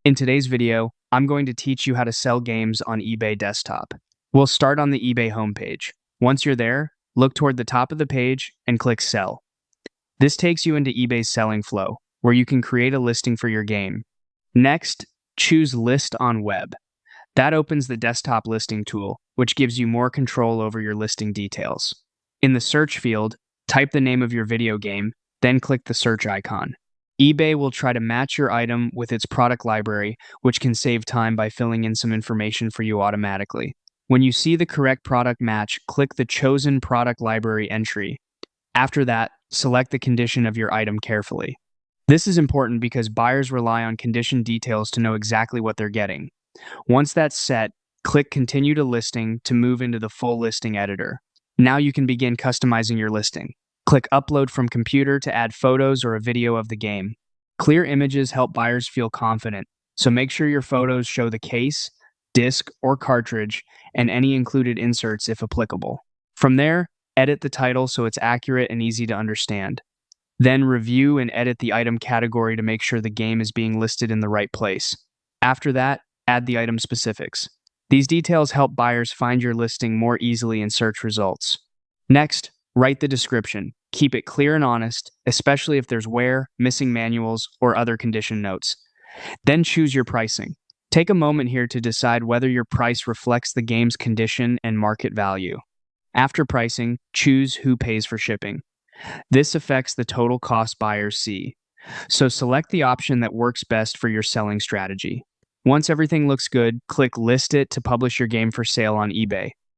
In today's video, I'm going to teach you how to sell games on eBay Desktop. We'll start on the eBay homepage. Once you're there, look toward the top of the page and click Sell. This takes you into eBay's selling flow, where you can create a listing for your game. Next, choose List on Web. That opens the desktop listing tool, which gives you more control over your listing details. In the search field, type the name of your video game, then click the search icon. eBay will try to match your item with its product library, which can save time by filling in some information for you automatically. When you see the correct product match, click the chosen product library entry. After that, select the condition of your item carefully. This is important because buyers rely on condition details to know exactly what they're getting. Once that's set, click Continue to Listing to move into the full listing editor. Now you can begin customizing your listing. Click Upload from Computer to add photos or a video of the game. Clear images help buyers feel confident, so make sure your photos show the case, disc, or cartridge, and any included inserts if applicable. From there, edit the title so it's accurate and easy to understand. Then review and edit the item category to make sure the game is being listed in the right place. After that, add the item specifics. These details help buyers find your listing more easily in search results. Next, write the description. Keep it clear and honest, especially if there's wear, missing manuals, or other condition notes. Then choose your pricing. Take a moment here to decide whether your price reflects the game's condition and market value. After pricing, choose who pays for shipping. This affects the total cost buyers see. So select the option that works best for your selling strategy. Once everything looks good, click List It to publish your game for sale on eBay.